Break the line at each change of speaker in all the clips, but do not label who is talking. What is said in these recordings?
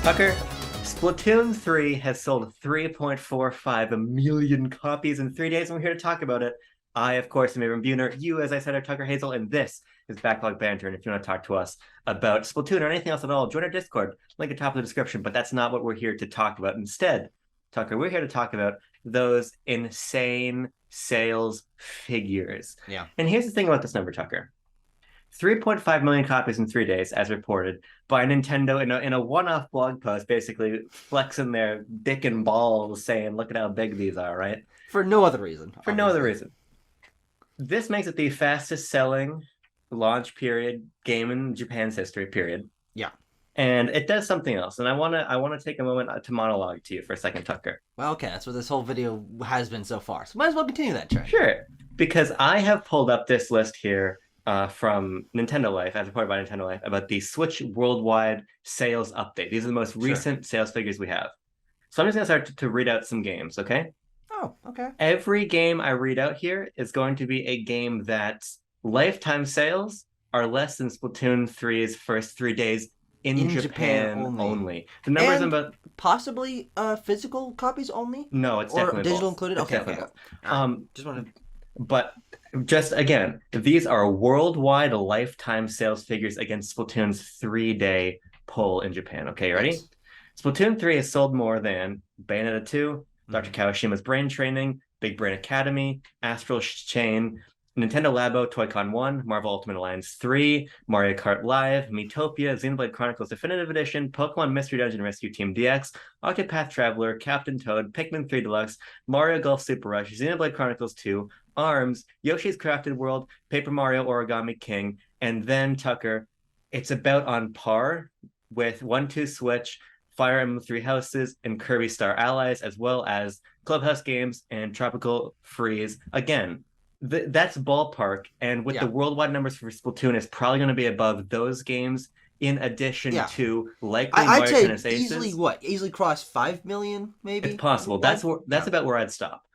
Tucker, Splatoon 3 has sold 3.45 million copies in 3 days, and we're here to talk about it. I, of course, am Abram Buhner. You, as I said, are Tucker Hazel, and this is Backlog Banter. And if you want to talk to us about Splatoon or anything else at all, join our Discord. Link at the top of the description, but that's not what we're here to talk about. Instead, Tucker, we're here to talk about those insane sales figures.
Yeah.
And here's the thing about this number, Tucker. 3.5 million copies in 3 days, as reported by Nintendo in a one-off blog post, basically flexing their dick and balls, saying, "Look at how big these are!" Right?
For no other reason.
For no other reason. This makes it the fastest-selling launch period game in Japan's history. Period.
Yeah.
And it does something else, and I wanna take a moment to monologue to you for a second, Tucker.
Well, okay, that's what this whole video has been so far. So might as well continue that trend.
Sure, because I have pulled up this list here from Nintendo Life, as reported by Nintendo Life, about the Switch worldwide sales update. These are the most recent sales figures we have. So I'm just going to start to read out some games, okay?
Oh, okay.
Every game I read out here is going to be a game that lifetime sales are less than Splatoon 3's first 3 days in Japan only. The numbers
and
about
possibly physical copies only?
No, it's
or
definitely
digital
both.
included?
It's
Okay.
Just want to. But just again, these are worldwide lifetime sales figures against Splatoon's 3-day pull in Japan. Okay, ready?
Yes.
Splatoon 3 has sold more than Bayonetta 2, Dr. Kawashima's Brain Training, Big Brain Academy, Astral Chain, Nintendo Labo, Toy-Con 1, Marvel Ultimate Alliance 3, Mario Kart Live, Miitopia, Xenoblade Chronicles Definitive Edition, Pokemon Mystery Dungeon Rescue Team DX, Octopath Traveler, Captain Toad, Pikmin 3 Deluxe, Mario Golf Super Rush, Xenoblade Chronicles 2, ARMS, Yoshi's Crafted World, Paper Mario Origami King, and then, Tucker, it's about on par with 1-2 Switch, Fire Emblem Three Houses, and Kirby Star Allies, as well as Clubhouse Games and Tropical Freeze. Again, that's ballpark, and with the worldwide numbers for Splatoon, it's probably going to be above those games. In addition to likely
I'd say
Tennis Aces.
easily cross 5 million, maybe.
It's possible. That's about where I'd stop.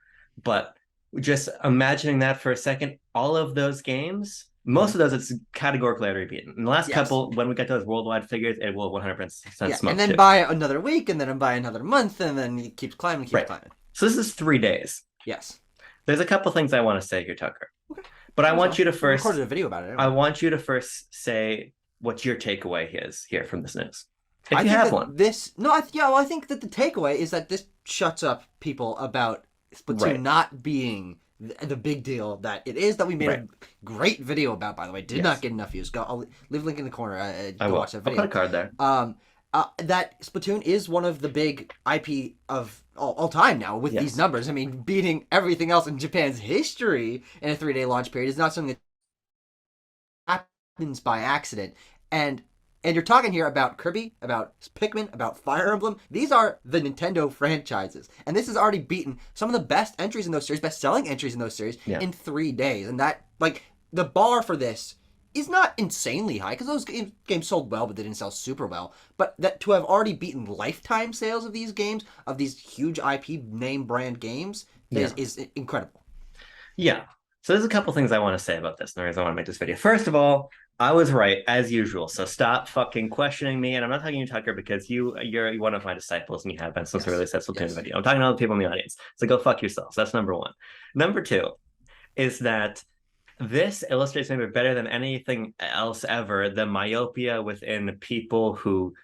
But just imagining that for a second, all of those games, most of those, it's categorically already beaten. In the last couple, when we get those worldwide figures, it will 100% smoke.
And then by another week, and then by another month, and then it keeps climbing, climbing.
So this is 3 days.
Yes.
There's a couple things I want to say here, Tucker.
Okay.
But I want you to first...
recorded a video about it. Anyway.
I want you to first say what your takeaway is here from this news. If
I
you have one.
I think that the takeaway is that this shuts up people about Splatoon not being the big deal that it is, that we made a great video about, by the way. Did not get enough views. I'll leave a link in the corner. Go watch that video.
I'll put a card there.
That Splatoon is one of the big IP of all time now with these numbers. I mean, beating everything else in Japan's history in a 3-day launch period is not something that happens by accident. And you're talking here about Kirby, about Pikmin, about Fire Emblem. These are the Nintendo franchises. And this has already beaten some of the best entries in those series, best-selling entries in those series in 3 days. And that, the bar for this is not insanely high, because those games sold well, but they didn't sell super well. But that to have already beaten lifetime sales of these games, of these huge IP name brand games, is incredible.
Yeah. So there's a couple things I want to say about this, and the reason I want to make this video. First of all, I was right, as usual, so stop fucking questioning me, and I'm not talking to you, Tucker, because you're one of my disciples, and you have been since I really said Splatoon video. I'm talking to all the people in the audience, so go fuck yourselves. That's number one. Number two is that this illustrates maybe better than anything else ever the myopia within people who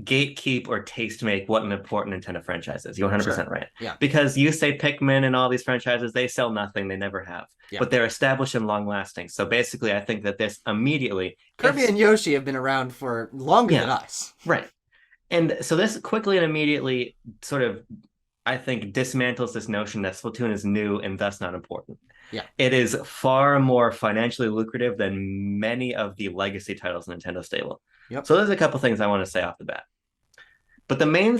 gatekeep or taste make what an important Nintendo franchise is. You're 100% right.
Yeah.
Because you say Pikmin and all these franchises, they sell nothing. They never have. Yeah. But they're established and long lasting. So basically, I think that this immediately...
Kirby and Yoshi have been around for longer than us.
Right. And so this quickly and immediately sort of, I think, dismantles this notion that Splatoon is new and thus not important.
Yeah.
It is far more financially lucrative than many of the legacy titles in Nintendo stable.
Yep.
So there's a couple things I want to say off the bat. But the main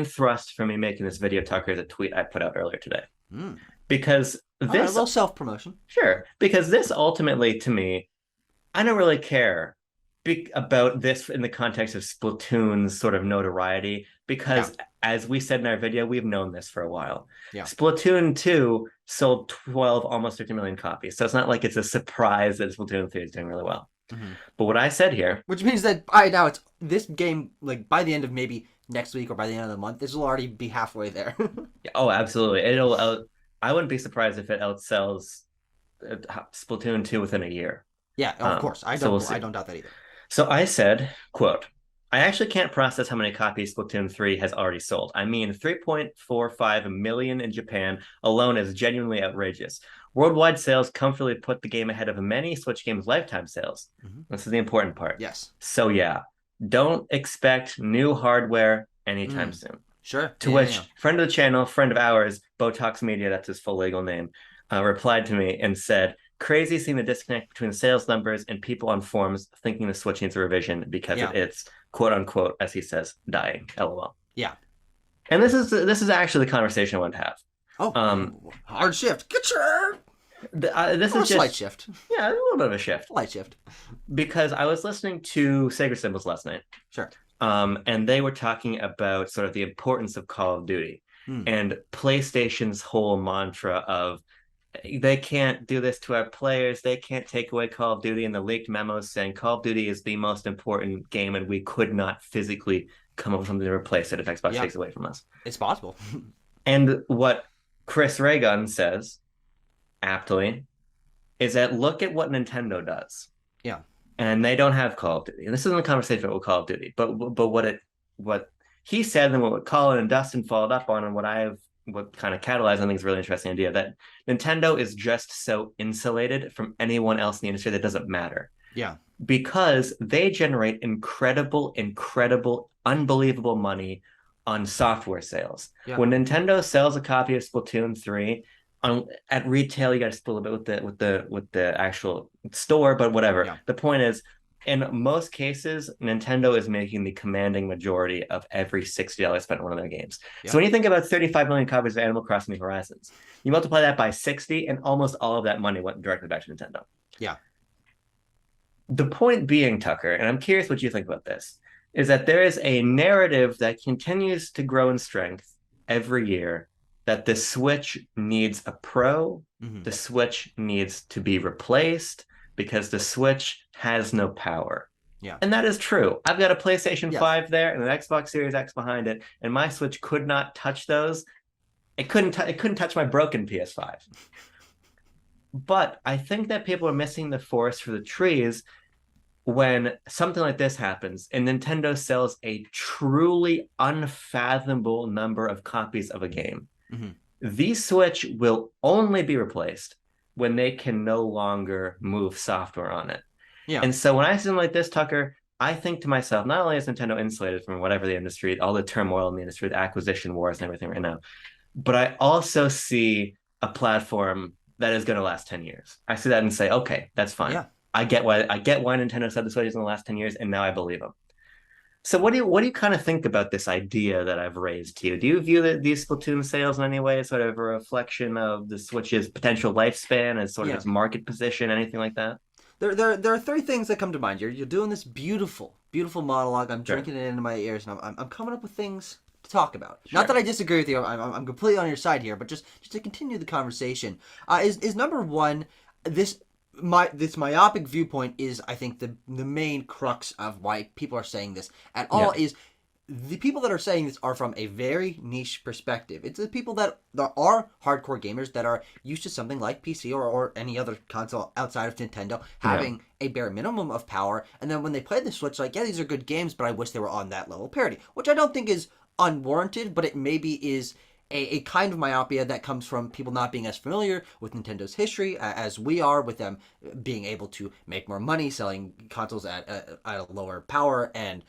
thrust for me making this video, Tucker, is a tweet I put out earlier today. Because this...
a little self-promotion.
Sure. Because this ultimately, to me, I don't really care about this in the context of Splatoon's sort of notoriety. Because as we said in our video, we've known this for a while. Yeah. Splatoon 2 sold 12, almost 50 million copies. So it's not like it's a surprise that Splatoon 3 is doing really well. But what I said here...
Which means that by now, it's this game, by the end of maybe next week or by the end of the month, this will already be halfway there.
Oh, absolutely. It'll I wouldn't be surprised if it outsells Splatoon 2 within a year.
Yeah, of course.
So we'll
I
see.
don't doubt that either.
So I said, quote, I actually can't process how many copies Splatoon 3 has already sold. I mean, 3.45 million in Japan alone is genuinely outrageous. Worldwide sales comfortably put the game ahead of many Switch games' lifetime sales.
Mm-hmm.
This is the important part.
Yes.
So yeah, don't expect new hardware anytime
Mm.
soon.
Sure.
To
Yeah, yeah.
which friend of the channel, friend of ours, Botox Media, that's his full legal name, replied to me and said, crazy seeing the disconnect between the sales numbers and people on forums thinking the Switch needs a revision because
Yeah.
it's quote unquote, as he says, dying. LOL.
Yeah.
And this is actually the conversation I want to have.
Oh,
Um,
hard shift. Get your
this
or
is
a slight
just
shift.
yeah, a little bit of a shift
Light shift.
because I was listening to Sacred Symbols last night.
Sure.
And they were talking about sort of the importance of Call of Duty
Mm.
and PlayStation's whole mantra of they can't do this to our players. They can't take away Call of Duty. And the leaked memos saying Call of Duty is the most important game, and we could not physically come up with something to replace it if Xbox
Yeah.
takes it away from us.
It's possible.
And what Chris Raygun says, aptly, is that look at what Nintendo does.
Yeah.
And they don't have Call of Duty. And this isn't a conversation about Call of Duty, but what he said and what Colin and Dustin followed up on, and what kind of catalyzed, I think is a really interesting idea that Nintendo is just so insulated from anyone else in the industry that doesn't matter
Yeah.
because they generate incredible, unbelievable money on software sales.
Yeah.
When Nintendo sells a copy of Splatoon 3 at retail, you got to split a bit with the actual store, but whatever.
Yeah.
The point is, in most cases, Nintendo is making the commanding majority of every $60 spent on one of their games.
Yeah.
So when you think about 35 million copies of Animal Crossing: New Horizons, you multiply that by 60, and almost all of that money went directly back to Nintendo.
Yeah.
The point being, Tucker, and I'm curious what you think about this, is that there is a narrative that continues to grow in strength every year that the Switch needs a Pro,
Mm-hmm.
the Switch needs to be replaced because the Switch has no power.
Yeah.
And that is true. I've got a PlayStation
Yes.
5 there and an Xbox Series X behind it, and my Switch could not touch those. It couldn't touch my broken PS5. But I think that people are missing the forest for the trees when something like this happens and Nintendo sells a truly unfathomable number of copies of a game.
Mm-hmm.
The Switch will only be replaced when they can no longer move software on it.
Yeah.
And so when I see something like this, Tucker, I think to myself, not only is Nintendo insulated from whatever the industry, all the turmoil in the industry, the acquisition wars and everything right now, but I also see a platform that is going to last 10 years. I see that and say, okay, that's fine.
Yeah.
I get why Nintendo said the Switch is in the last 10 years, and now I believe them. So what do you kind of think about this idea that I've raised to you? Do you view these Splatoon sales in any way as sort of a reflection of the Switch's potential lifespan, as sort of its market position, anything like that?
There are three things that come to mind. You're doing this beautiful monologue. I'm
Sure.
drinking it into my ears, and I'm coming up with things to talk about.
Sure.
Not that I disagree with you. I'm completely on your side here, but just to continue the conversation, is number one this myopic viewpoint is, I think, the main crux of why people are saying this at all. Is the people that are saying this are from a very niche perspective. It's the people that are hardcore gamers that are used to something like PC or any other console outside of Nintendo having a bare minimum of power, and then when they play the Switch, like, yeah, these are good games, but I wish they were on that level of parity, which I don't think is unwarranted, but it maybe is a kind of myopia that comes from people not being as familiar with Nintendo's history as we are, with them being able to make more money selling consoles at a lower power and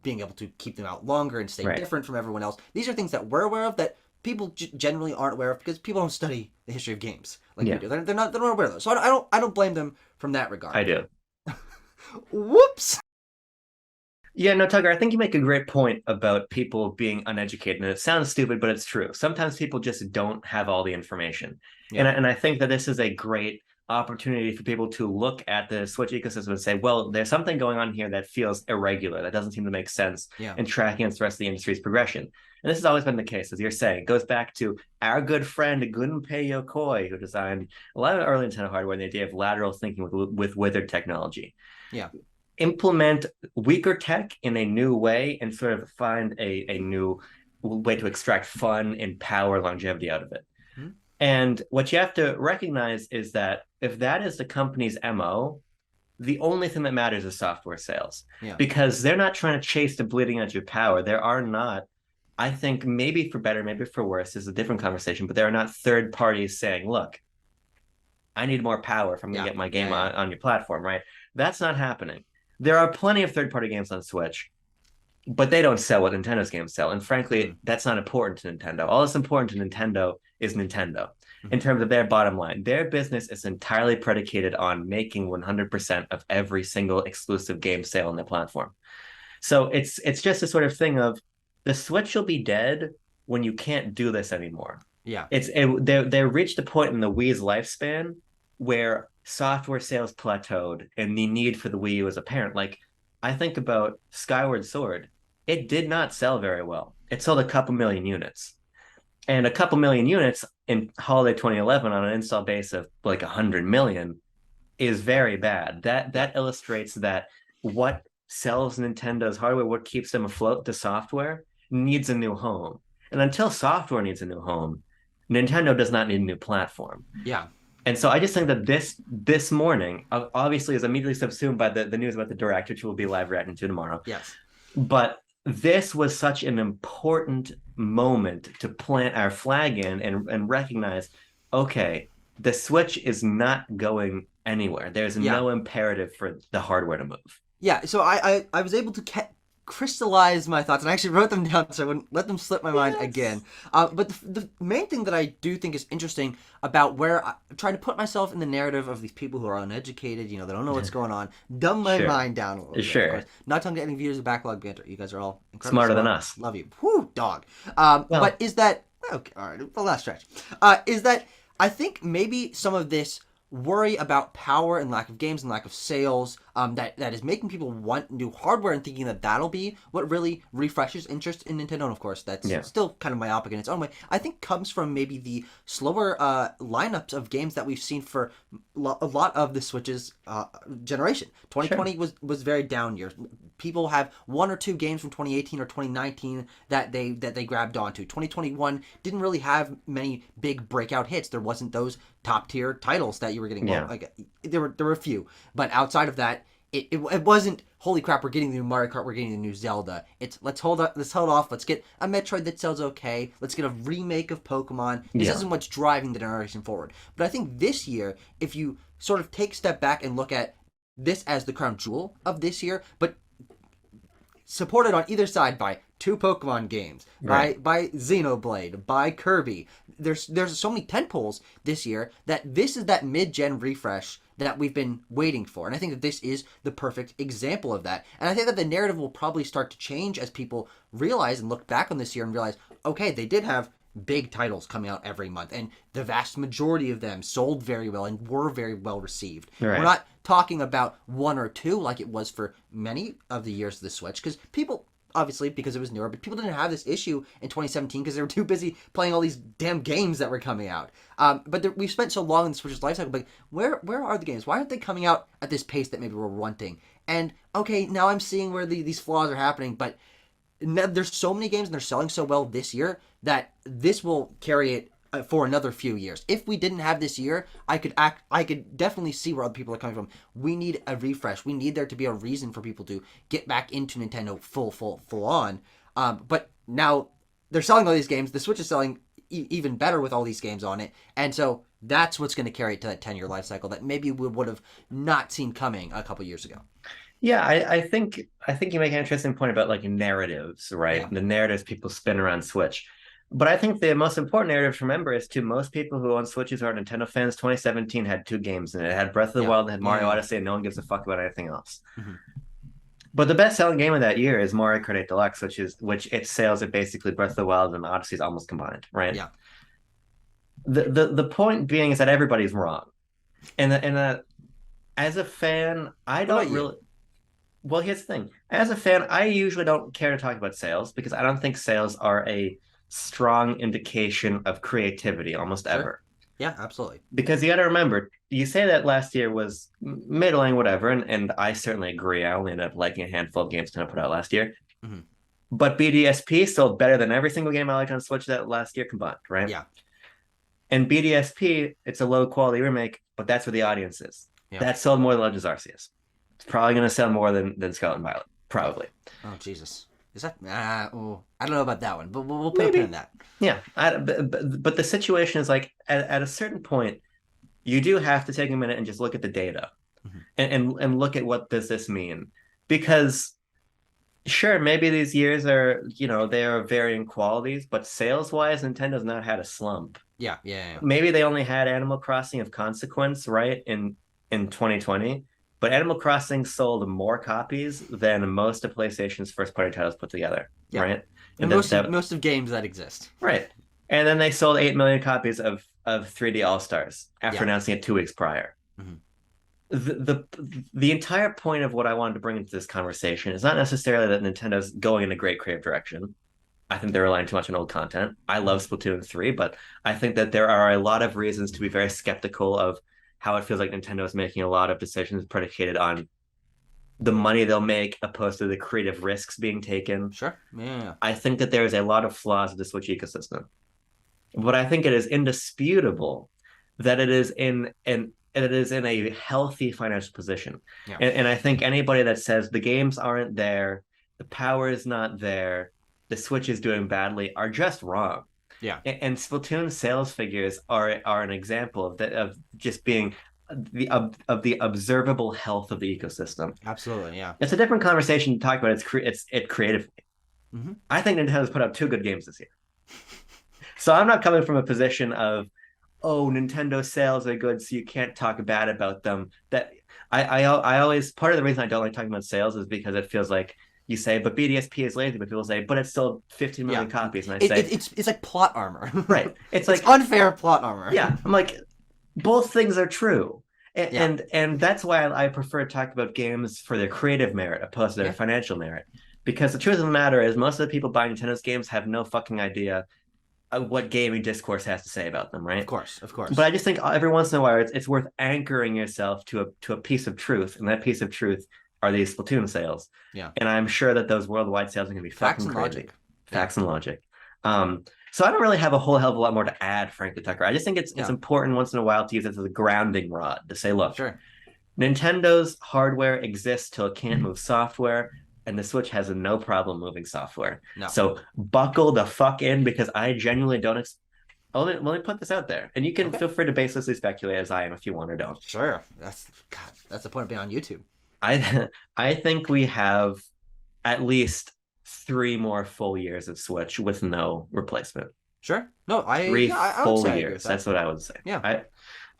being able to keep them out longer and stay different from everyone else. These are things that we're aware of that people generally aren't aware of because people don't study the history of games like we do. They're not aware of those. So I don't blame them from that regard.
I do.
Whoops.
Yeah, no, Tucker, I think you make a great point about people being uneducated. And it sounds stupid, but it's true. Sometimes people just don't have all the information. Yeah. And I think that this is a great opportunity for people to look at the Switch ecosystem and say, well, there's something going on here that feels irregular, that doesn't seem to make sense in tracking against the rest of the industry's progression. And this has always been the case, as you're saying. It goes back to our good friend Gunpei Yokoi, who designed a lot of early Nintendo hardware and the idea of lateral thinking with withered technology.
Yeah.
implement weaker tech in a new way and sort of find a new way to extract fun and power longevity out of it.
Hmm?
And what you have to recognize is that if that is the company's MO, the only thing that matters is software sales
Yeah.
because they're not trying to chase the bleeding edge of power. There are not, I think, maybe for better, maybe for worse, is a different conversation, but there are not third parties saying, look, I need more power if I'm going to
Yeah.
get my
Yeah.
game
Yeah.
on your platform, right? That's not happening. There are plenty of third party games on Switch, but they don't sell what Nintendo's games sell. And
Mm-hmm.
frankly, that's not important to Nintendo. All that's important to Nintendo is Nintendo in
Mm-hmm.
terms of their bottom line. Their business is entirely predicated on making 100% of every single exclusive game sale on their platform. So it's just a sort of thing of the Switch will be dead when you can't do this anymore.
Yeah.
They reached a point in the Wii's lifespan where software sales plateaued and the need for the Wii U was apparent. Like I think about Skyward Sword, it did not sell very well. It sold a couple million units, and a couple million units in holiday 2011 on an install base of like 100 million is very bad. That
Yeah.
that illustrates that what sells Nintendo's hardware, what keeps them afloat, the software needs a new home. And until software needs a new home, Nintendo does not need a new platform.
Yeah.
And so I just think that this morning obviously is immediately subsumed by the news about the direct, which we'll be live reacting to tomorrow.
Yes.
But this was such an important moment to plant our flag in and recognize, okay, the Switch is not going anywhere. There's
Yeah.
no imperative for the hardware to move.
Yeah, so I was able to crystallize my thoughts, and I actually wrote them down so I wouldn't let them slip my mind again.
Yes.
But the main thing that I do think is interesting about where I try to put myself in the narrative of these people who are uneducated, they don't know what's going on, dumb my
Sure.
mind down a little bit, of
Sure.
course. Not talking to any viewers of Backlog Banter. You guys are all incredibly
Smarter than
smart.
us.
Love you. Whoo, dog. But
Well,
is that... Okay, all right, the last stretch. Is that I think maybe some of this worry about power and lack of games and lack of sales that is making people want new hardware and thinking that that'll be what really refreshes interest in Nintendo. And of course, that's
yeah.
still kind of myopic in its own way. I think comes from maybe the slower lineups of games that we've seen for a lot of the Switch's generation.
Sure.
2020 was very down year. People have one or two games from 2018 or 2019 that they grabbed onto. 2021 didn't really have many big breakout hits. There wasn't those top tier titles that you were getting. Well,
Yeah.
like there were a few, but outside of that, it wasn't holy crap. We're getting the new Mario Kart. We're getting the new Zelda. It's let's hold off. Let's get a Metroid that sells okay. Let's get a remake of Pokemon. This
Yeah.
isn't what's driving the generation forward. But I think this year, if you sort of take a step back and look at this as the crown jewel of this year, but supported on either side by two Pokemon games,
Right.
by Xenoblade, by Kirby. There's so many tentpoles this year that this is that mid-gen refresh that we've been waiting for. And I think that this is the perfect example of that. And I think that the narrative will probably start to change as people realize and look back on this year and realize, okay, they did have big titles coming out every month, and the vast majority of them sold very well and were very well received.
Right.
We're not talking about one or two like it was for many of the years of the Switch, because people, obviously because it was newer, but people didn't have this issue in 2017 because they were too busy playing all these damn games that were coming out. But we've spent so long in the Switch's life cycle, but where are the games? Why aren't they coming out at this pace that maybe we're wanting? And okay, now I'm seeing where these flaws are happening, but there's so many games and they're selling so well this year that this will carry it for another few years. If we didn't have this year, I could definitely see where other people are coming from. We need a refresh. We need there to be a reason for people to get back into Nintendo full on. But now they're selling all these games. The Switch is selling even better with all these games on it, and so that's what's going to carry it to that 10-year life cycle that maybe we would have not seen coming a couple years ago.
Yeah, I think you make an interesting point about like narratives, right?
Yeah.
The narratives people spin around Switch. But I think the most important narrative to remember is to most people who own Switches who are Nintendo fans, 2017 had two games in it. It had Breath of the
Yeah.
Wild, it had
Yeah.
Mario
Yeah.
Odyssey, and no one gives a fuck about anything else.
Mhm.
But the best-selling game of that year is Mario Kart 8 Deluxe, which its sales are basically Breath of the Wild and Odyssey is almost combined, right?
Yeah.
The point being is that everybody's wrong. And as a fan, I
What about
don't
you?
really. Well, here's the thing. As a fan, I usually don't care to talk about sales because I don't think sales are a strong indication of creativity almost
Sure.
ever.
Yeah, absolutely.
Because you got to remember, you say that last year was middling, whatever, and I certainly agree. I only ended up liking a handful of games to put out last year.
Hmm.
But BDSP sold better than every single game I liked on Switch that last year combined, right?
Yeah,
And BDSP, it's a low quality remake, but that's where the audience is.
yeah,
That sold more than Legends Arceus. It's probably going to sell more than Scarlet and Violet.
yeah.
Probably.
Oh Jesus, is that? Oh, I don't know about that one, but we'll put a pin in
Maybe.
that.
Yeah. But the situation is like at a certain point, you do have to take a minute and just look at the data
Hmm.
and look at what does this mean? Because sure, maybe these years are, they are varying qualities, but sales wise, Nintendo's not had a slump.
Yeah, yeah, yeah.
Maybe they only had Animal Crossing of consequence, right, in 2020, but Animal Crossing sold more copies than most of PlayStation's first party titles put together,
Yeah.
right?
And
And that
most of games that exist.
right. And then they sold 8 million copies of 3D All Stars after
Yeah.
announcing it 2 weeks prior.
Hmm.
The entire point of what I wanted to bring into this conversation is not necessarily that Nintendo's going in a great creative direction. I think they're relying too much on old content. I love
Hmm.
Splatoon 3, but I think that there are a lot of reasons to be very skeptical of how it feels like Nintendo is making a lot of decisions predicated on the money they'll make opposed to the creative risks being taken.
Sure. Yeah.
I think that there is a lot of flaws in the Switch ecosystem. But I think it is indisputable that it is in a healthy financial position.
Yeah.
And I think anybody that says the games aren't there, the power is not there, the Switch is doing badly are just wrong.
Yeah.
And Splatoon sales figures are an example of just being of the observable health of the ecosystem.
Absolutely. Yeah.
It's a different conversation to talk about. It creatively.
Hmm.
I think Nintendo's put up 2 good games this year. So I'm not coming from a position of, oh, Nintendo sales are good, so you can't talk bad about them. That I always part of the reason I don't like talking about sales is because it feels like you say, but BDSP is lazy, but people say, but it's still 15
Yeah.
million copies, and I say,
It's like plot armor.
right. It's
It's
like,
unfair plot armor.
yeah, I'm like, both things are true. And
Yeah.
and that's why I prefer to talk about games for their creative merit opposed to their
Yeah.
financial merit. Because the truth of the matter is most of the people buying Nintendo's games have no fucking idea what gaming discourse has to say about them,
Of
right?
course. Of
But
course.
I just think every once in a while it's worth anchoring yourself to a piece of truth, and that piece of truth are these Splatoon sales.
Yeah.
And I'm sure that those worldwide sales are going to be
Facts
fucking
and
crazy.
logic. Yeah.
Facts and logic. So I don't really have a whole hell of a lot more to add, frankly, Tucker. I just think it's
Yeah.
important once in a while to use it as a grounding rod to say, look,
Sure.
Nintendo's hardware exists till it can't move software, and the Switch has no problem moving software.
No.
So buckle the fuck in because I genuinely don't let me put this out there, and you can
Okay.
feel free to baselessly speculate as I am if you want or don't.
Sure. That's God. That's the point of being on YouTube.
I I think we have at least 3 more full years of Switch with no replacement.
Sure. No,
Three
I would
full
say I agree with
years.
that.
That's what I would say.
Yeah.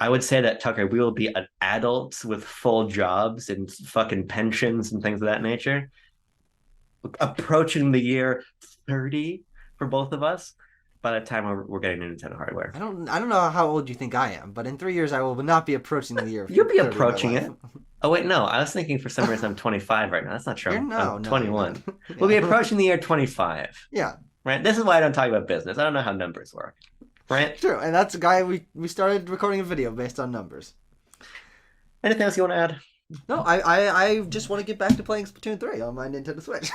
I would say that Tucker, we will be adults with full jobs and fucking pensions and things of that nature, approaching the year 30 for both of us by the time we're getting into Nintendo hardware.
I don't know how old you think I am, but in 3 years I will not be approaching the year.
You'll be
30 of my
approaching
life.
it. Oh wait, no. I was thinking for some reason I'm 25 right now. That's not true.
You're no,
I'm
no, you're
21.
not.
We'll be
Yeah.
approaching the year 25.
Yeah,
Right? This is why I don't talk about business. I don't know how numbers work. Right?
true. And that's a guy we started recording a video based on numbers.
Anything else you want to add?
No, I just want to get back to playing Splatoon 3 on my Nintendo Switch.